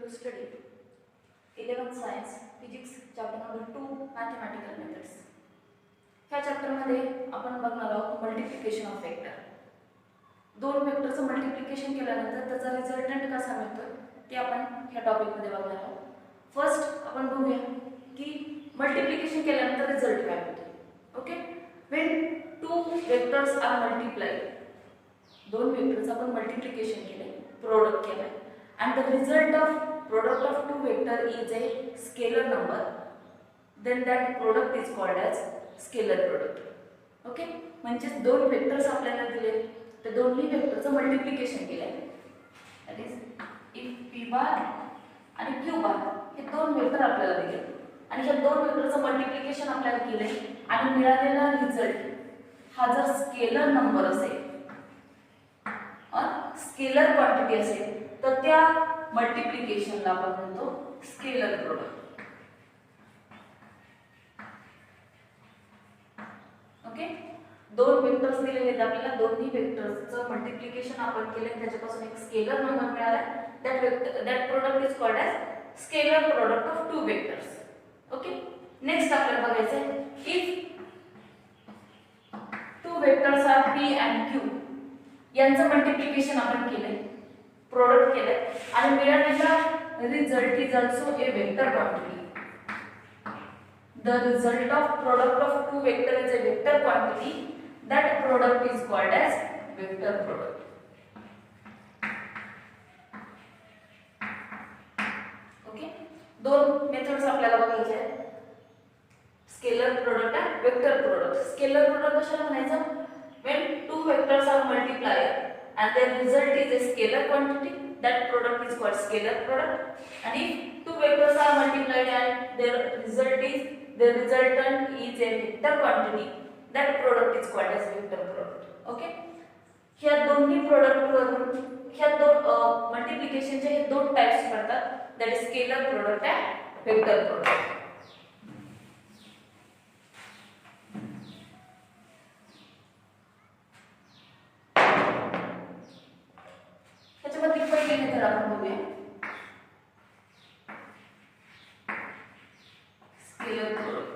to study 11th Science Physics chapter number 2 Mathematical Methods. ह्या chapter मध्ये आपण बघणार आहोत मल्टिप्लिकेशन ऑफ वेक्टर. दोन वेक्टरचं मल्टिप्लिकेशन केल्यानंतर त्याचा रिझल्टंट कसा मिळतो ते आपण ह्या टॉपिक मध्ये बघणार आहोत. फर्स्ट आपण बघूया की मल्टिप्लिकेशन केल्यानंतर रिझल्ट काय मिळतो. Okay, when two vectors are multiplied, दोन वेक्टर्स आपण मल्टिप्लिकेशन केले, प्रोडक्ट केले, and the result of product of two vector is a scalar number, then that product is called as scalar product. Okay, म्हणजे दोन vectors आपल्याला दिले, त्या दोन्ही वेक्टरचं मल्टिप्लिकेशन केले, दॅट इज इफ p बार आणि q बार हे दोन वेक्टर आपल्याला दिले आणि या दोन वेक्टरचं मल्टिप्लिकेशन आपल्याला केले आणि मिळालेला रिझल्ट हा जर स्केलर नंबर असेल और स्केलर क्वांटिटी असेल तर त्या मल्टिप्लिकेशनला आपण म्हणतो स्केलर प्रोडक्ट. ओके, दोन वेक्टर्स दिलेले आहेत आपल्याला, दोन्ही वेक्टर्सचं मल्टिप्लिकेशन आपण केले, त्याच्यापासून एक स्केलर नंबर मिळाला, that product is called as scalar product of two vectors. Okay, next आपल्याला बघायचं आहे if two vectors are p and q, यांचं मल्टिप्लिकेशन आपण केले, प्रोडक्ट केले आणि मिळालेला result is also a vector quantity. The result of product of two vector is a vector quantity. That product is called as vector product. Okay, दोन methods आपल्याला बघायचे आहेत, स्केलर प्रोडक्ट आणि वेक्टर प्रोडक्ट. स्केलर प्रोडक्ट कशाला म्हणायचं? When two vectors are multiplied and their result is a scalar quantity, that product is called scalar product. And if two vectors are multiplied and their resultant is a vector quantity, that product is called as vector product. Okay, ह्या दोन्ही product वरून ह्या दोन मल्टिप्लिकेशनचे हे दोन types पडतात, that is scalar product and vector product. त्याच्यामध्ये पहिले method आपण बघूया, स्केलर प्रोडक्ट.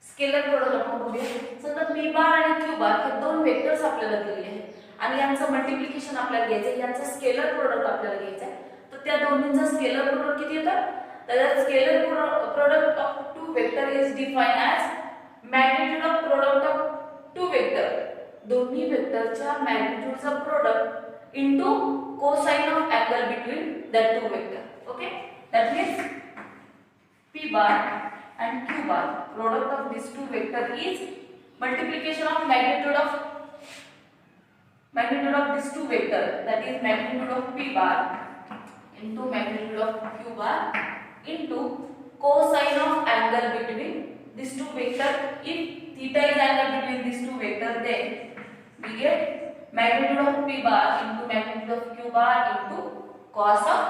स्केलर प्रोडक्ट आपण बघूया. समजा p बार आणि q बार हे दोन वेक्टर्स आपल्याला दिलेले आहेत आणि यांचं मल्टिप्लिकेशन आपल्याला घ्यायचं आहे, यांचं स्केलर प्रोडक्ट आपल्याला घ्यायचं आहे. तर त्या दोन्हींचा स्केलर प्रोडक्ट किती येतं? तर scalar product of two vector is defined as magnitude of product of two vector, दोन्ही वेक्टरच्या मॅग्निट्यूडचा product into cosine of angle between that two vector. Okay, that means p bar and q bar, product of these two vector is multiplication of magnitude of these two vector, that is magnitude of p bar into magnitude of q bar into cosine of angle between these two vector. If theta is angle between these two vector, then we get magnitude of p bar into magnitude of q bar into cos of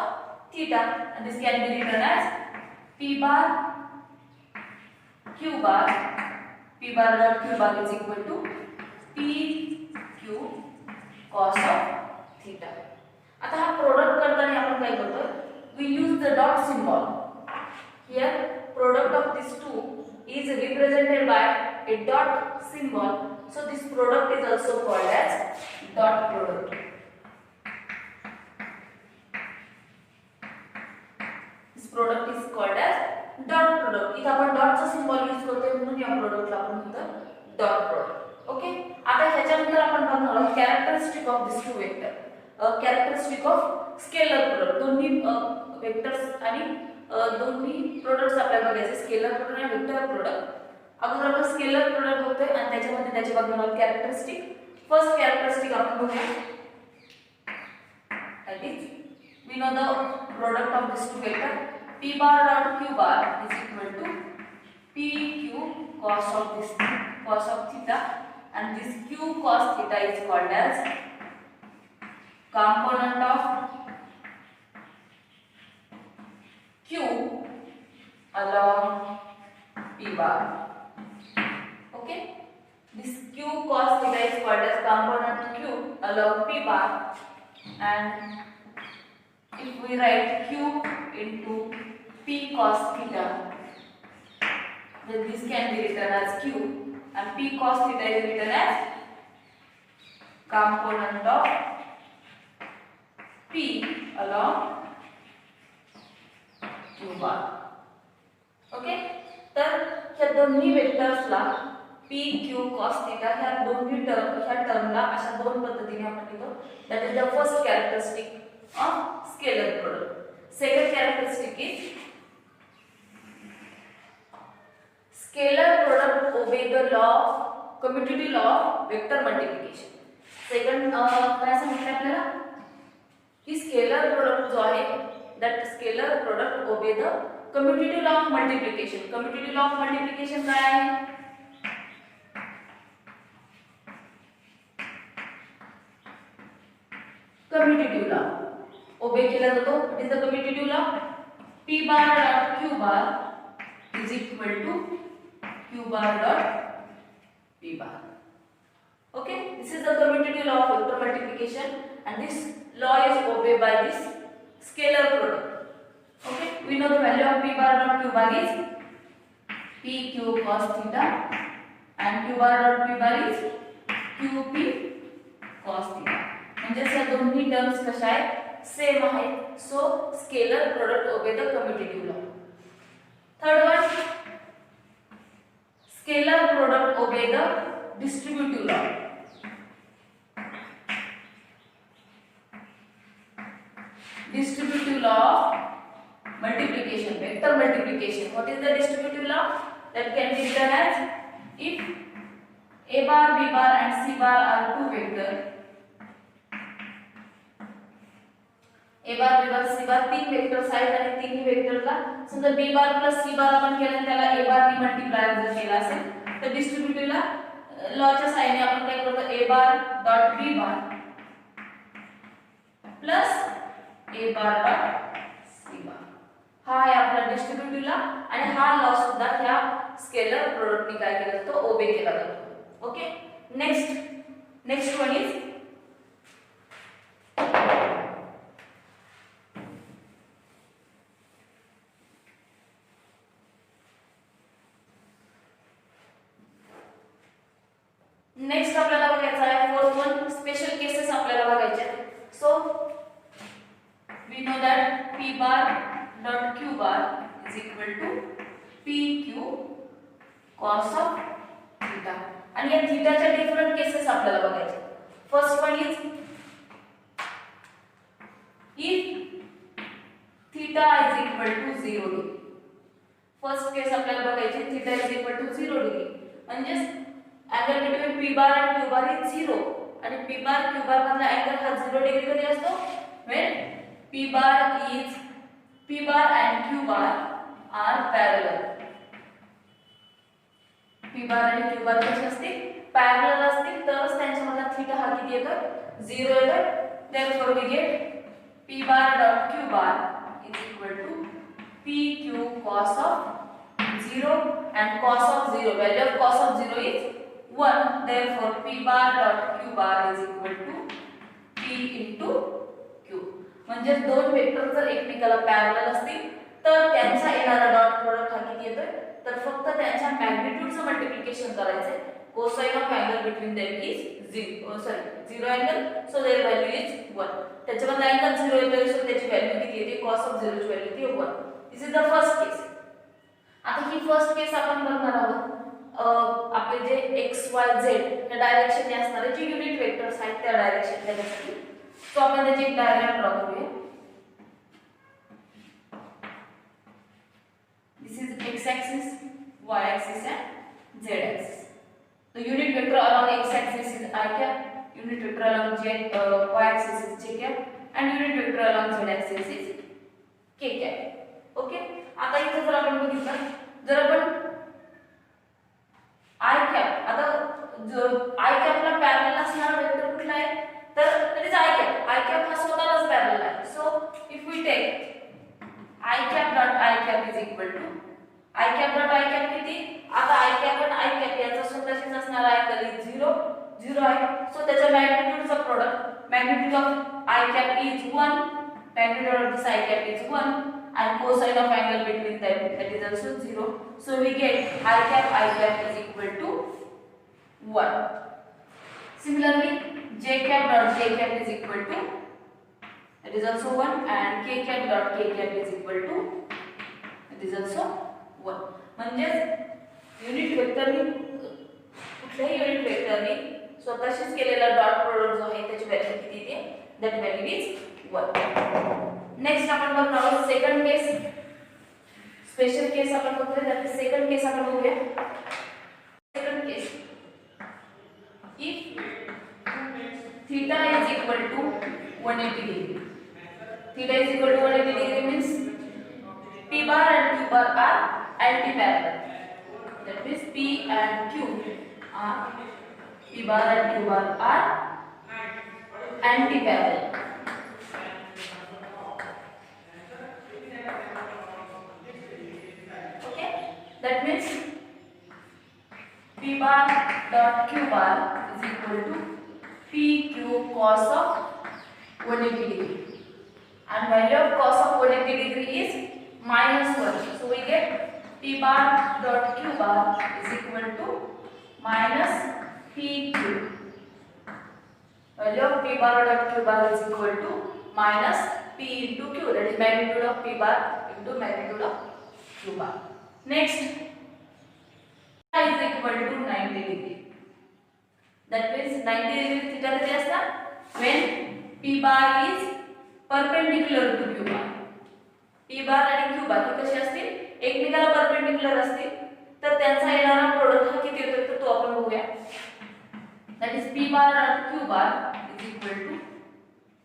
theta, and this can be written as p bar q bar, p bar dot q bar is equal to p q cos of theta. आता हा product करताना आपण काय करतो, we use the dot symbol. Here product of these two is represented by a dot symbol, so this product is also called as dot product. This product is called as dot product. इथे आपण डॉटचा symbol use करतोय म्हणून या प्रोडक्टला आपण म्हणतो dot product. Okay, आता ह्याच्यानंतर आपण बघणार आहोत characteristic of this two vector, characteristic of scalar product. दोन्ही वेक्टर्स आणि दोन्ही प्रोडक्ट्स आपल्याला बघायचे, स्केलर प्रोडक्ट आणि वेक्टर प्रोडक्ट. अगोदर आपण स्केलर प्रोडक्ट बघतोय आणि त्याच्यामध्ये त्याचे बघणार आहोत कॅरेक्टरिस्टिक. फर्स्ट कॅरेक्टरिस्टिक आपण बघूया, that is we know the product of these two vector, p bar dot q bar is equal to pq cos of theta, and this q cos theta is called as component of q along p bar. Okay, this q cos theta is called as component q along P bar, and if we write Q into P cos theta, then this can be written as Q, and P cos theta is written as component of P along Q bar. Okay, तर ह्या दोन्ही वेक्टर्सला P Q cos theta ह्या दोन्ही टर्मला अशा दोन पद्धतीने आपण लिहितो. That is the first characteristic of scalar product. Second characteristic is scalar product obey the law commutative law of vector multiplication. Second काय सांगितलं आपल्याला की स्केलर प्रोडक्ट जो आहे that scalar product obey the commutative law of multiplication. Commutative law of multiplication काय आहे? Commutative law ओबे केला जातो. It is the commutative law. P bar dot Q bar is equal to Q bar dot P bar. Okay, this is the commutative law of vector multiplication, and this law is obeyed by this scalar product. Okay, we know the value of P bar dot Q bar is PQ cos theta, and Q bar dot P bar is QP cos theta. म्हणजे या दोन्ही terms कशा आहेत? Same आहेत. So scalar product obey the commutative law. Third one, scalar product obey the distributive law. Distributive law of multiplication, vector multiplication. What is the distributive law? That can be written as if A bar, B bar and C bar are two vector. A bar, B bar, C bar तीन vectors आहेत आणि तिन्ही वेक्टरला समजा B bar plus C bar आपण केलं त्याला A bar ने multiply जर केला असेल तर डिस्ट्रीब्युटिव्ह लॉच्या साहाय्याने आपण काय करतो? A bar dot B bar plus A bar dot C bar. हा आहे आपला डिस्ट्रीब्युटिव्ह लॉ आणि हा लॉ सुद्धा ह्या स्केलर प्रोडक्टने काय केलं जातो? ओबे केला जातो. Okay, next one is next आपल्याला बघायचा आहे फोर्थ वन. स्पेशल केसेस आपल्याला बघायचे आहेत. सो we know that P bar dot Q bar is equal to PQ cos of theta. आणि या थीटाच्या डिफरंट केसेस आपल्याला बघायचे. First one is if theta is equal to 0 degree. First case आपल्याला बघायची theta is equal to 0 degree. म्हणजे angle between P bar and Q bar is 0 आणि P bar Q bar मधला angle हा 0 degree कधी असतो? when P bar and Q bar are parallel. P bar आणि Q bar कसे असतील? Parallel असतील तरच त्यांच्यामधला थीटा हा किती येतो? 0 येतो. Therefore we get P bar dot Q bar is equal to PQ cos of 0 and cos of 0. Value of cos of 0 is 1. Therefore P bar dot Q bar is equal to P into Q. म्हणजे दोन vector जर एकमेकाला parallel असतील तर त्यांचा येणारा dot product हा किती येतोय? तर फक्त त्यांच्या मॅग्निट्यूडचं मल्टिप्लिकेशन करायचंय. Cosine of angle between them is 0 angle, so their value is 1. त्याच्यामध्ये अँगल 0 येतोय सो त्याची व्हॅल्यू किती येते? cos of 0 ची व्हॅल्यू येते 1. This is the first case. आता ही फर्स्ट केस आपण बघणार आहोत. आपले जे x y z या डायरेक्शनने असणारे जे युनिट वेक्टर्स आहेत त्या डायरेक्शन त्याच्यासाठी. सो आपण त्याची एक डायग्राम ड्रॉ करूया. This is x axis, y axis and z axis. The unit vector along x axis is I cap, unit vector along y axis is j cap, and unit vector along z axis is k cap. Okay, आता इथे जर आपण बघितलं जर आपण I cap, आता जो I cap ला पॅरलल असणारा वेक्टर कुठला आहे? तर it is I cap. I cap हा स्वतःलाच पॅरलल आहे. So if we take I cap dot I cap is equal to I cap dot I cap किती? आता I cap आणि I cap याचा स्वतःशीच असणारा अँगल 0 आहे. सो त्याच्या मॅग्निट्यूडचा product magnitude of I cap is 1, magnitude of this I cap is 1, and cosine of angle between them, that is also 0. So we get I cap is equal to 1. Similarly, j cap is equal to, that is also 1, and k cap is equal to, that is also 1. म्हणजेच unit वेक्टरनी कुठल्याही unit वेक्टरनी स्वतःशीच केलेला dot product जो आहे त्याची value किती येते, that value is 1. Next आपण बघणार आहोत सेकंड केस. स्पेशल केस आपण बघतोय, त्यात सेकंड केस आपण बघूया. Second case, if theta is equal to 180 degree. Theta is equal to 180 degree means P bar and Q bar are anti-parallel. That means P and Q are, P bar and Q bar are anti-parallel. Okay, that means P bar dot Q bar is equal to PQ cos of 180 degree, and value of cos of 180 degree is -1. So we get P bar dot Q bar is equal to minus PQ. Value of P bar dot Q bar is equal to minus P into Q, that is magnitude of P bar into magnitude of Q bar. Next, theta is equal to 90 degree. That means 90 degree theta किती असणार when P bar is perpendicular to Q bar. P bar आणि Q bar हे कसे असतील, एकमेकाला perpendicular असतील, तर त्यांचा येणारा प्रोडक्ट हा किती येतो तर तो आपण बघूया. That is P bar and Q bar is equal to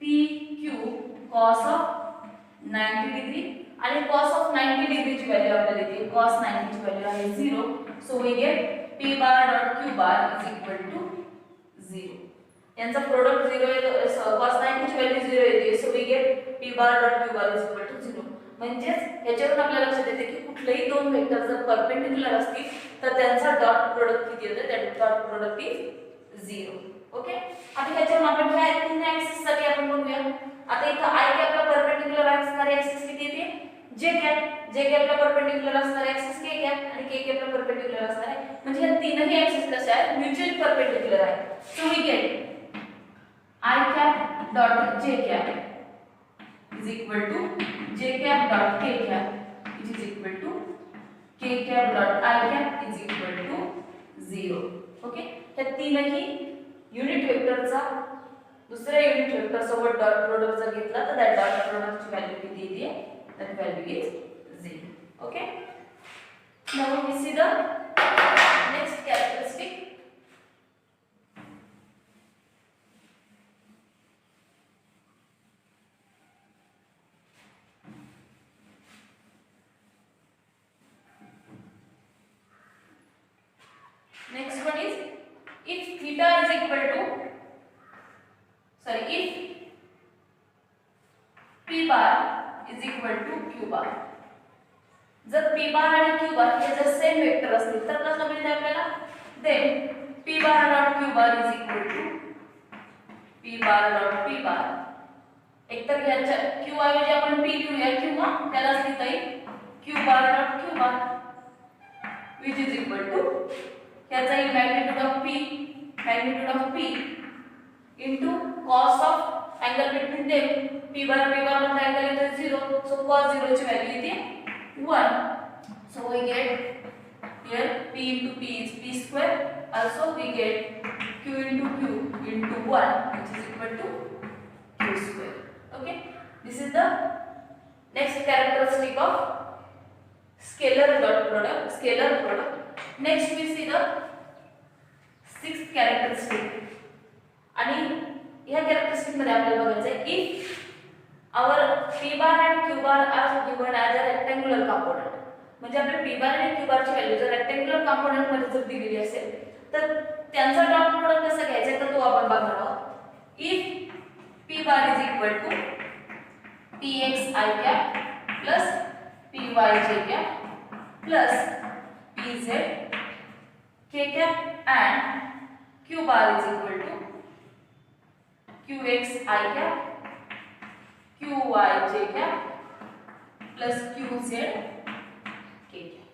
PQ cos of 90 degree, आणि cos of 90 degree ची व्हॅल्यू आपल्याला येते, cos 90 ची व्हॅल्यू आहे 0. So we get P bar dot Q bar is equal to 0. यांचा प्रोडक्ट 0 येतो, cos 90 ची व्हॅल्यू 0 येते. So we get P bar dot Q bar is equal to 0. म्हणजेच याच्यावरून आपल्याला लक्षात येते की कुठलेही दोन वेक्टर जर परपेंडिक्युलर असतील तर त्यांचा डॉट प्रोडक्ट किती येतो, that dot product is 0. Okay, आता ह्याच्यावरून आपण काय तीन ऍक्सिस साठी आपण बघूया. आता इथं I कॅपला परपेंडिक्युलर असणारे ऍक्सिस किती येते, जे कॅपला परपेंडिक्युलर असणारे ऍक्सिस k कॅप, आणि k कॅपला परपेंडिक्युलर असणारे, म्हणजे ह्या तीनही ऍक्सिस कशा आहेत, म्युच्युअली परपेंडिक्युलर आहेत. So we get I cap dot j cap is equal to j cap dot k cap, which is equal to k cap dot I cap is equal to 0. Okay, त्या तीनही unit वेक्टरचा दुसऱ्या unit vector सोबत dot product जर घेतला तर त्या dot प्रोडक्टची value किती येते, that value is 0. Okay, now we see the next characteristic. Next one is if theta is equal to, if P bar is equal to Q bar. जर P bar आणि Q bar हे जर same vector असतील तर कसं मिळते आपल्याला, then P bar dot Q bar is equal to P bar dot P bar. एकतर याच्या Q ऐवजी आपण P लिहूया किंवा त्यालाच लिहिता येईल Q bar dot Q bar, which is equal to याचा ही magnitude of P into cos of angle between them. P bar मध्ये angle येतो 0, so cos 0 ची व्हॅल्यू येते 1. So we get here P into P is P square. Also we get Q into Q into 1, which is equal to Q square. Okay, this is the next characteristic of scalar dot product. Next we see the sixth characteristic. आणि ह्या characteristic मध्ये आपल्याला बघायचं आहे if our P bar and Q bar are given as a rectangular component. म्हणजे आपल्या P bar आणि Q bar ची व्हॅल्यू जर रेक्टँग्युलर कंपोनेंट मध्ये जर दिलेली असेल तर त्यांचा डॉट प्रोडक्ट कसं घ्यायचा तर तो आपण बघणार आहोत. If P bar is equal to Px I cap plus Py j cap plus Pz k cap and Q bar is equal to qx I cap qy j cap plus qz k cap.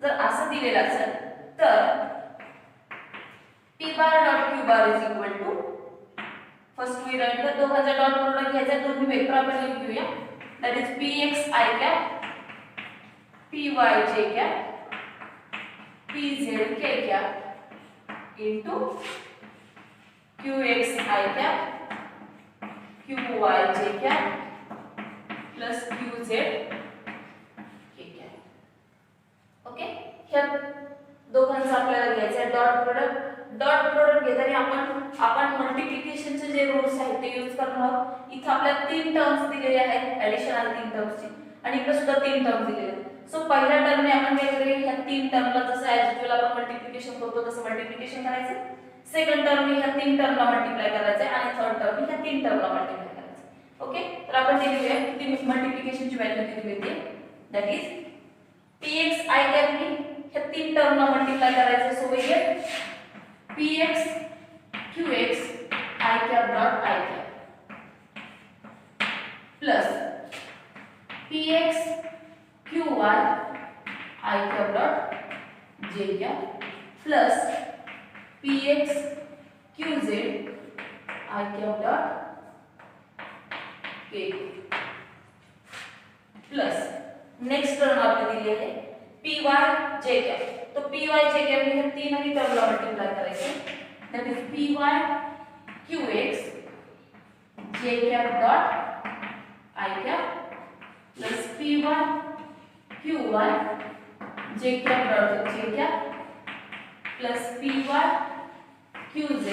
जर असं दिलेलं असेल तर p bar dot q bar is equal to first we write the दोघांचा dot product घ्यायचा दोन्ही vector आपण लिहून घेऊया. That is px I cap py j cap pz k cap into qx I cap qy j cap plus qz k cap. Okay, ह्या दोघांचा आपल्याला घ्यायचा आहे डॉट प्रोडक्ट. डॉट प्रोडक्ट घेताना आपण मल्टिप्लिकेशनचे जे रूल्स आहेत ते यूज करणार आहोत. इथे आपल्याला तीन टर्म्स दिलेले आहेत ऍडिशनल तीन टर्म्सची आणि इकडे सुद्धा तीन टर्म्स दिलेले आहेत. सो पहिल्या टर्मने आपण काय करूया ह्या तीन टर्मला जसं ॲज युजुअल आपण मल्टिप्लिकेशन करतो तसं मल्टिप्लिकेशन करायचं. सेकंड टर्मने ह्या तीन टर्मला मल्टिप्लाय करायचं आणि थर्ड टर्मने ह्या तीन टर्मला मल्टिप्लाय करायचं. ओके, तर आपण ते लिहूया किती मल्टिप्लिकेशनची व्हॅल्यू किती मिळते. That is px I cap ने ह्या तीन टर्मला मल्टिप्लाय करायचं. So we get px qx I cap dot I cap plus px qy I cap dot j cap plus px qz I cap dot k plus next term आपल्याला दिली आहे py j cap. तो py j cap ने हे तीनही टर्मला multiply करायचे. That is py qx j cap dot I cap plus py qy j cap dot j cap plus py qz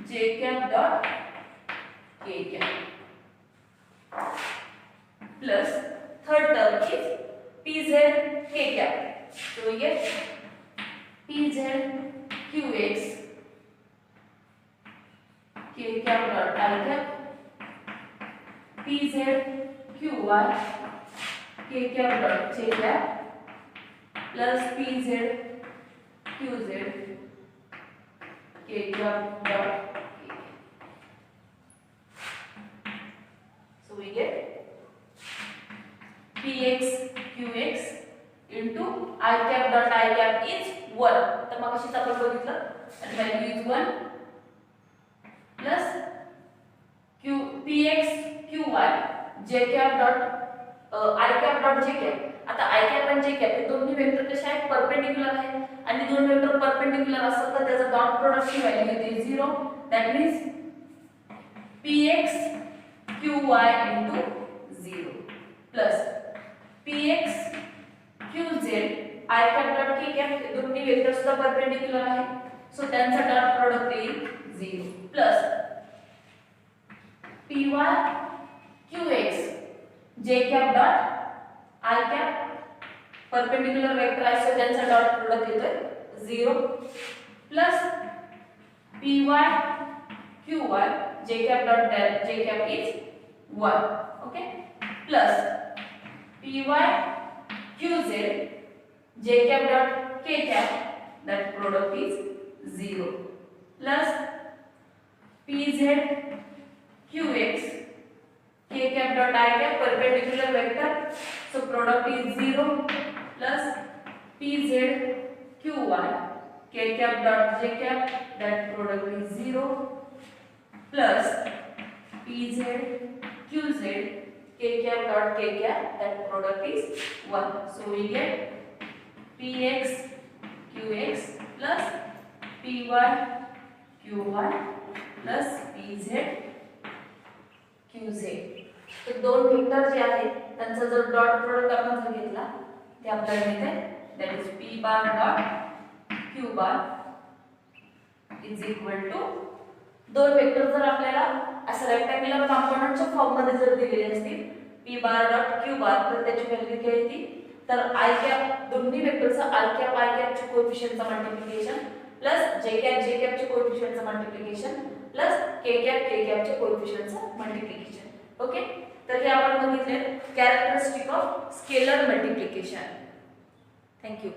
j cap dot k cap plus third term is pz k cap. So we get pz qx k cap dot I cap pz qy k cap dot j cap plus pz qz k cap dot k cap. So we get px qx into I cap dot I cap is 1. तर मग अशीच आपण बघितलं आणि value is 1 plus q px qy j cap dot I cap dot j cap. आता I cap आणि j cap हे दोन्ही vector कसे आहेत परपेंडिक्युलर आहेत आणि दोन वेक्टर परपेंडिक्युलर असेल तर त्याचा डॉट प्रोडक्टची व्हॅल्यू येते 0. That means px qy into 0 plus px qz I cap dot k cap हे दोन्ही वेक्टर सुद्धा परपेंडिक्युलर आहेत सो त्यांचा डॉट प्रोडक्ट येईल 0 plus py qx j cap dot I cap perpendicular vector आहे सो त्यांचा डॉट प्रोडक्ट येतोय 0 plus py qy j cap dot j cap is 1. Okay, plus py qz j cap dot k cap that product is 0 plus pz qx k cap dot I cap perpendicular vector so product is 0 plus pz qy k cap dot j cap that product is 0 plus pz qz k cap dot k cap that product is 1. So we get px qx plus py qy plus pz qz. तर दोन vector जे आहेत त्यांचा जर dot product आपण जर घेतला ते आपल्याला मिळते that is p bar dot q bar is equal to दोन वेक्टर जर आपल्याला असं रेक्टँग्युलर कंपोनंटच्या फॉर्म मध्ये जर दिलेले असतील p बार डॉट q बार तर त्याची व्हॅल्यू काय येते तर I कॅप दोन्ही वेक्टरचा I कॅप चे कोएफिशिएंटचा मल्टिप्लिकेशन प्लस j कॅप चे कोएफिशिएंटचा मल्टिप्लिकेशन प्लस k कॅप चे कोएफिशिएंटचा मल्टिप्लिकेशन. ओके, तर हे आपण बघितले characteristic of scalar multiplication. Thank you.